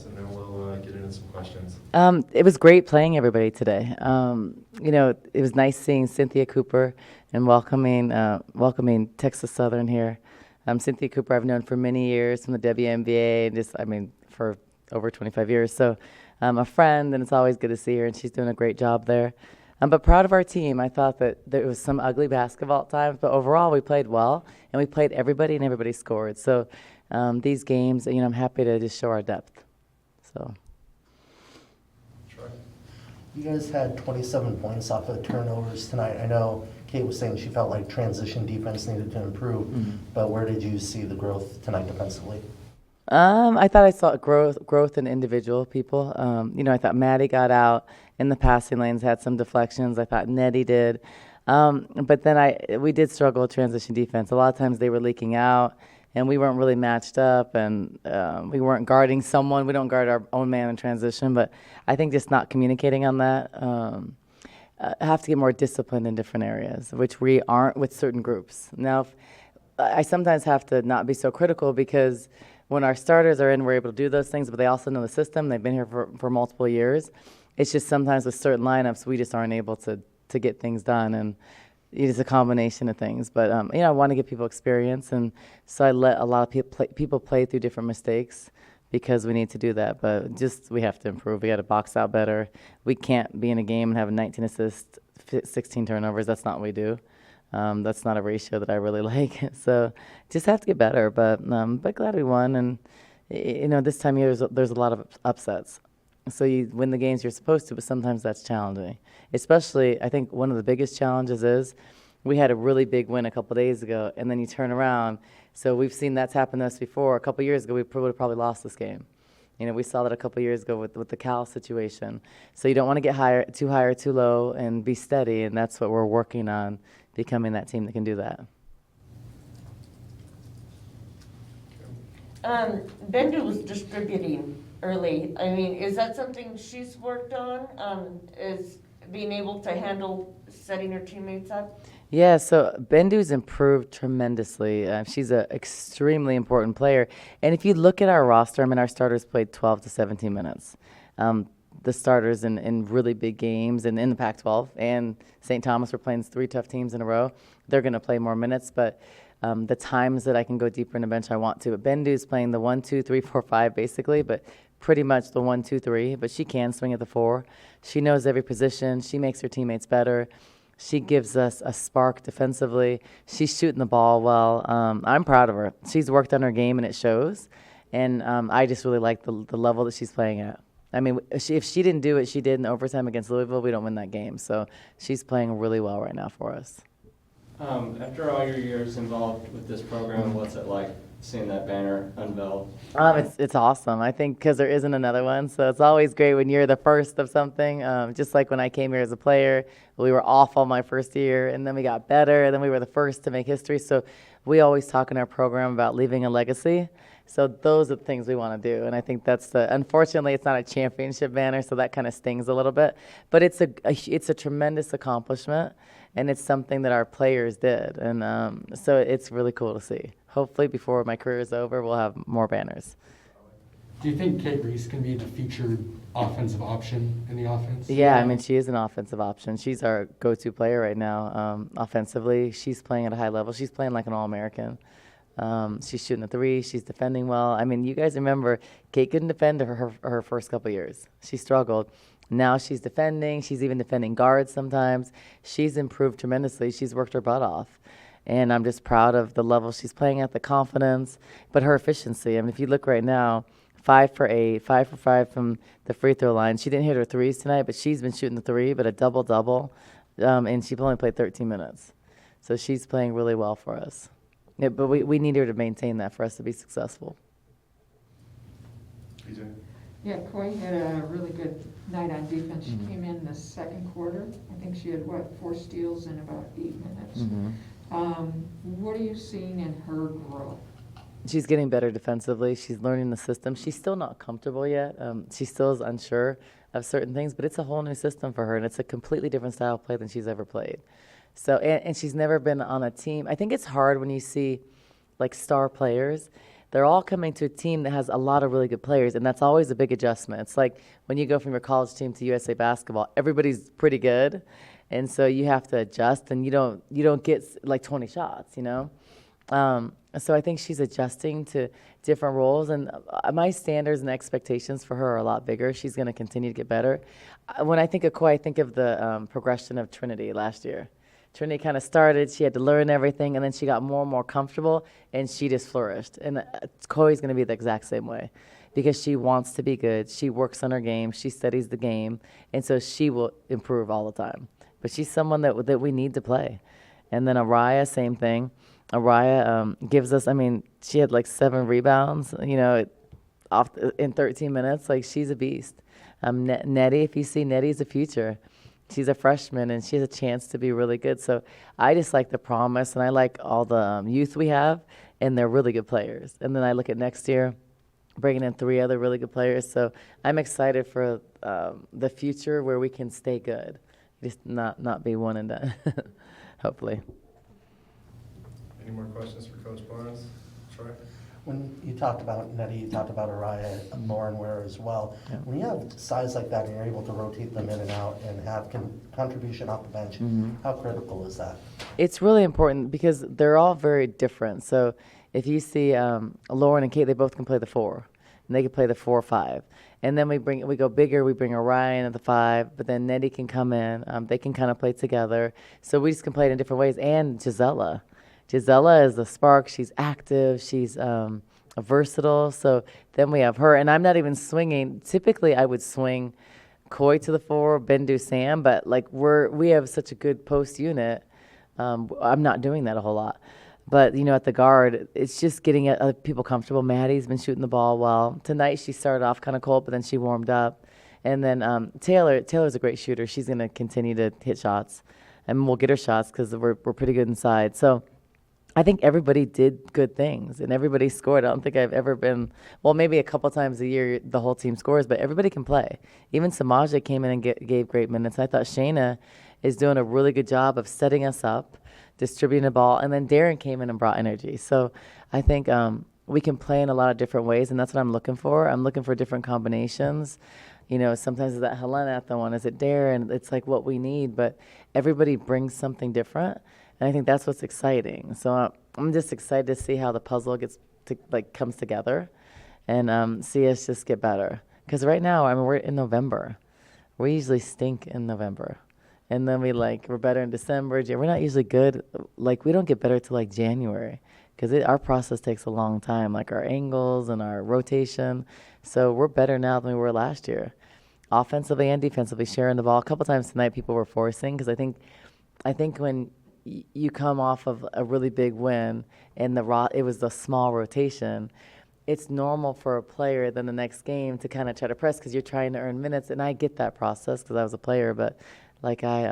comments, and then we'll get into some questions. It was great playing everybody today. It was nice seeing Cynthia Cooper and welcoming Texas Southern here. Cynthia Cooper I've known for many years from the WNBA, and for over 25 years. So a friend, and it's always good to see her, and she's doing a great job there. But proud of our team. I thought that there was some ugly basketball at times, but overall we played well, and we played everybody, and everybody scored. So these games, I'm happy to just show our depth. So. You guys had 27 points off of turnovers tonight. I know Kate was saying she felt like transition defense needed to improve, but where did you see the growth tonight defensively? I thought I saw growth in individual people. I thought Maddie got out in the passing lanes, had some deflections. I thought Nettie did. But then we did struggle with transition defense. A lot of times they were leaking out, and we weren't really matched up, and we weren't guarding someone. We don't guard our own man in transition, but I think just not communicating on that. Have to get more disciplined in different areas, which we aren't with certain groups. Now, I sometimes have to not be so critical because when our starters are in, we're able to do those things, but they also know the system. They've been here for multiple years. It's just sometimes with certain lineups, we just aren't able to get things done, and it's a combination of things. But, I want to give people experience, and so I let a lot of people play through different mistakes because we need to do that. But we have to improve. We got to box out better. We can't be in a game and have 19 assists, 16 turnovers. That's not what we do. That's not a ratio that I really like. So just have to get better. But glad we won. And, this time of year there's a lot of upsets. So you win the games you're supposed to, but sometimes that's challenging. Especially, I think one of the biggest challenges is we had a really big win a couple days ago, and then you turn around. So we've seen that's happened to us before. A couple years ago, we would have probably lost this game. We saw that a couple years ago with the Cal situation. So you don't want to get too high or too low and be steady, and that's what we're working on, becoming that team that can do that. Bendu was distributing early. Is that something she's worked on? Is being able to handle setting her teammates up? Yeah, so Bendu's improved tremendously. She's an extremely important player. And if you look at our roster, our starters played 12 to 17 minutes. The starters in really big games and in the Pac-12 and St. Thomas were playing 3 tough teams in a row. They're going to play more minutes, but the times that I can go deeper in the bench, I want to. But Bendu's playing the 1, 2, 3, 4, 5 basically, but pretty much the 1, 2, 3. But she can swing at the 4. She knows every position. She makes her teammates better. She gives us a spark defensively. She's shooting the ball well. I'm proud of her. She's worked on her game, and it shows. And I just really like the level that she's playing at. If she didn't do what she did in overtime against Louisville, we don't win that game. So she's playing really well right now for us. After all your years involved with this program, what's it like seeing that banner unveiled? It's awesome. I think because there isn't another one, so it's always great when you're the first of something. Just like when I came here as a player, we were awful my first year, and then we got better, and then we were the first to make history. So we always talk in our program about leaving a legacy. So those are the things we want to do, and I think unfortunately, it's not a championship banner, so that kind of stings a little bit. But it's a tremendous accomplishment, and it's something that our players did, and so it's really cool to see. Hopefully, before my career is over, we'll have more banners. Do you think Kate Reese can be the featured offensive option in the offense? Yeah, she is an offensive option. She's our go-to player right now. Offensively, she's playing at a high level. She's playing like an All-American. She's shooting the 3. She's defending well. You guys remember, Kate couldn't defend her first couple years. She struggled. Now she's defending. She's even defending guards sometimes. She's improved tremendously. She's worked her butt off. And I'm just proud of the level she's playing at, the confidence, but her efficiency. If you look right now, 5 for 8, 5 for 5 from the free throw line. She didn't hit her 3s tonight, but she's been shooting the 3, but a double-double. And she only played 13 minutes. So she's playing really well for us. Yeah, but we need her to maintain that for us to be successful. Yeah, Coy had a really good night on defense. She came in the second quarter. I think she had, 4 steals in about 8 minutes. What are you seeing in her growth? She's getting better defensively. She's learning the system. She's still not comfortable yet. She still is unsure of certain things, but it's a whole new system for her, and it's a completely different style of play than she's ever played. So, and she's never been on a team. I think it's hard when you see, like, star players they're all coming to a team that has a lot of really good players, and that's always a big adjustment. It's like when you go from your college team to USA basketball, everybody's pretty good, and so you have to adjust, and you don't get like 20 shots, you know. So I think she's adjusting to different roles, and my standards and expectations for her are a lot bigger. She's going to continue to get better. When I think of Koi, I think of the progression of Trinity last year. Trinity kind of started, she had to learn everything, and then she got more and more comfortable, and she just flourished. And Koi's going to be the exact same way because she wants to be good. She works on her game. She studies the game, and so she will improve all the time. But she's someone that we need to play. And then Araya, same thing. Araya gives us, I mean, she had like 7 rebounds, you know, in 13 minutes. Like, she's a beast. Nettie, if you see, Nettie's the future. She's a freshman, and she has a chance to be really good. So I just like the promise, and I like all the youth we have, and they're really good players. And then I look at next year, bringing in 3 other really good players. So I'm excited for the future where we can stay good, just not be one and done, hopefully. Any more questions for Coach Barnes? Troy? When you talked about Nettie, you talked about Araya and Lauren Ware as well. Yeah. When you have size like that and you're able to rotate them in and out and have contribution off the bench, how critical is that? It's really important because they're all very different. So if you see Lauren and Kate, they both can play the 4, and they can play the 4 or 5. And then we go bigger. We bring Orion at the 5, but then Nettie can come in. They can kind of play together. So we just can play it in different ways. And Gisela is the spark. She's active. She's versatile. So then we have her. And I'm not even swinging. Typically, I would swing Koi to the 4, Bendu Sam, but like we have such a good post unit. I'm not doing that a whole lot. But, you know, at the guard, it's just getting other people comfortable. Maddie's been shooting the ball well. Tonight, she started off kind of cold, but then she warmed up. And then Taylor's a great shooter. She's going to continue to hit shots. And we'll get her shots because we're pretty good inside. So I think everybody did good things, and everybody scored. I don't think I've ever been, well, maybe a couple times a year the whole team scores, but everybody can play. Even Samaji came in and gave great minutes. I thought Shayna is doing a really good job of setting us up, distributing the ball, and then Darren came in and brought energy. So I think we can play in a lot of different ways, and that's what I'm looking for. I'm looking for different combinations. You know, sometimes it's that Helena at the one, is it Darren? It's like what we need, but everybody brings something different. And I think that's what's exciting. So I'm just excited to see how the puzzle comes together, and see us just get better. Because right now, I mean, we're in November. We usually stink in November, and then we're better in December. We're not usually good. Like, we don't get better till like January, because our process takes a long time. Like our angles and our rotation. So we're better now than we were last year, offensively and defensively, sharing the ball. A couple times tonight, people were forcing, because I think when you come off of a really big win and it was the small rotation, it's normal for a player then the next game to kind of try to press because you're trying to earn minutes. And I get that process because I was a player, but like I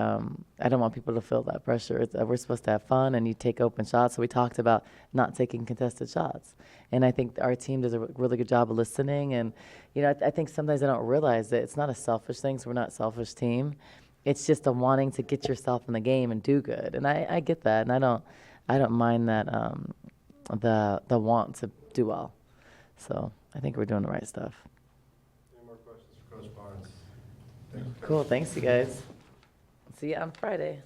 don't want people to feel that pressure. We're supposed to have fun, and you take open shots. So we talked about not taking contested shots. And I think our team does a really good job of listening. And, you know, I think sometimes they don't realize that it's not a selfish thing, so we're not a selfish team. It's just a wanting to get yourself in the game and do good, and I get that, and I don't mind that the want to do well. So I think we're doing the right stuff. Any more questions for Coach Barnes? Cool, thanks you guys. See you on Friday.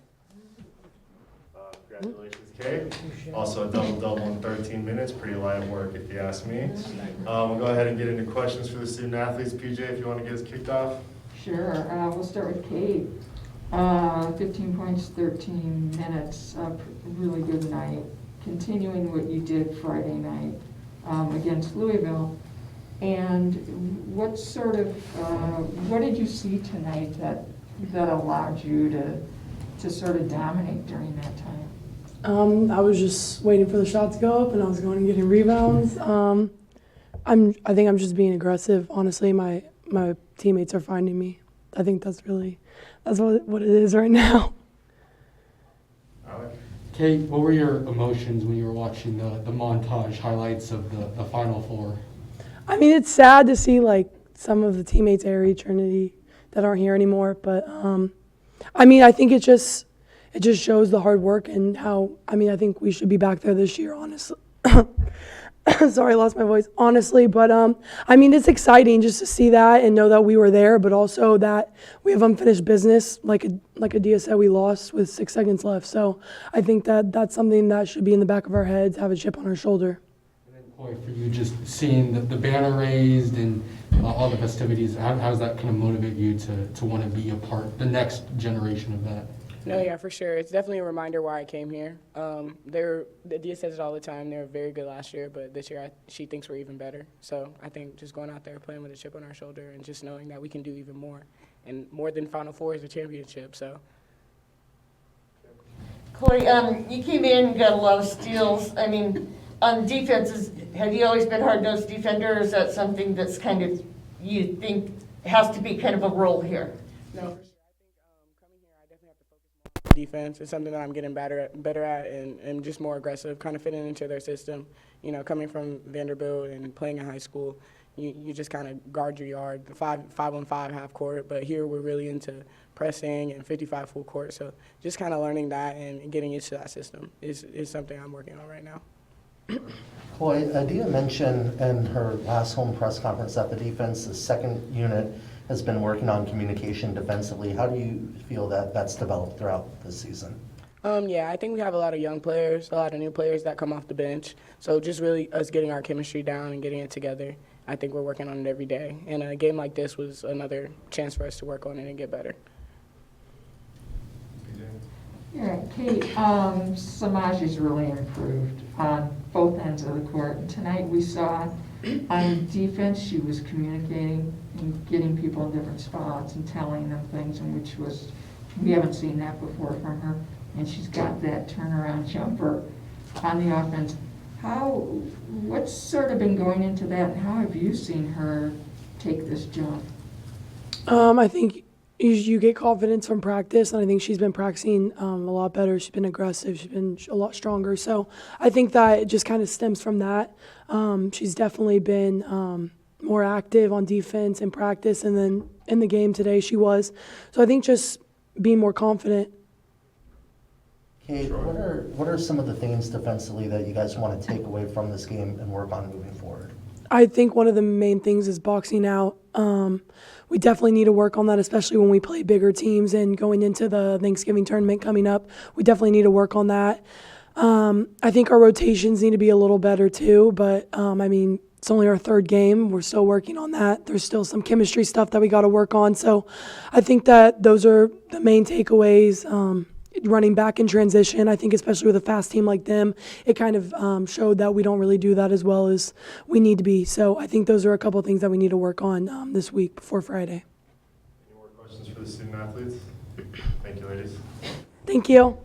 Congratulations, Kate. Also a double-double in 13 minutes. Pretty light work, if you ask me. We'll go ahead and get into questions for the student athletes. PJ, if you want to get us kicked off. Sure, we'll start with Kate. 15 points, 13 minutes, really good night. Continuing what you did Friday night against Louisville. And what did you see tonight that allowed you to sort of dominate during that time? I was just waiting for the shot to go up, and I was going and getting rebounds. I think I'm just being aggressive. Honestly, my teammates are finding me. I think that's what it is right now. Alec? Kate, what were your emotions when you were watching the montage highlights of the Final Four? I mean, it's sad to see like some of the teammates, Aerie, Trinity, that aren't here anymore. But I mean, I think it just shows the hard work and how. I mean, I think we should be back there this year, honestly. Sorry, I lost my voice, honestly. But I mean, it's exciting just to see that and know that we were there, but also that we have unfinished business. Like Adia said, we lost with 6 seconds left. So I think that that's something that should be in the back of our heads, have a chip on our shoulder. And then, Coy, for you, just seeing the banner raised and all the festivities, how does that kind of motivate you to want to be a part, the next generation of that? No, yeah, for sure. It's definitely a reminder why I came here. Dia says it all the time. They were very good last year, but this year she thinks we're even better. So I think just going out there, playing with a chip on our shoulder, and just knowing that we can do even more. And more than Final Four is a championship, so. Corey, you came in and got a lot of steals. I mean, on defenses, have you always been hard-nosed defender, or is that something that's kind of, you think has to be kind of a role here? No, for sure. I think coming here, I definitely have to focus more on defense. It's something that I'm getting better at and just more aggressive, kind of fitting into their system. You know, coming from Vanderbilt and playing in high school, you just kind of guard your yard, 5-on-5 half court. But here we're really into pressing and 55 full court. So just kind of learning that and getting used to that system is something I'm working on right now. Coy, Adia mentioned in her last home press conference that the defense, the second unit, has been working on communication defensively. How do you feel that that's developed throughout the season? Yeah, I think we have a lot of young players, a lot of new players that come off the bench. So just really us getting our chemistry down and getting it together. I think we're working on it every day. And a game like this was another chance for us to work on it and get better. Yeah, Kate, Samaji's really improved on both ends of the court. And tonight we saw on defense she was communicating and getting people in different spots and telling them things, and which was, we haven't seen that before from her. And she's got that turnaround jumper on the offense. What's sort of been going into that, and how have you seen her take this jump? I think you get confidence from practice, and I think she's been practicing a lot better. She's been aggressive. She's been a lot stronger. So I think that it just kind of stems from that. She's definitely been more active on defense in practice, and then in the game today she was. So I think just being more confident. Kate, what are some of the things defensively that you guys want to take away from this game and work on moving forward? I think one of the main things is boxing out. We definitely need to work on that, especially when we play bigger teams and going into the Thanksgiving tournament coming up. We definitely need to work on that. I think our rotations need to be a little better too, but I mean, it's only our third game. We're still working on that. There's still some chemistry stuff that we got to work on. So I think that those are the main takeaways. Running back in transition, I think especially with a fast team like them, it kind of showed that we don't really do that as well as we need to be. So I think those are a couple of things that we need to work on this week before Friday. Any more questions for the student athletes? Thank you, ladies. Thank you.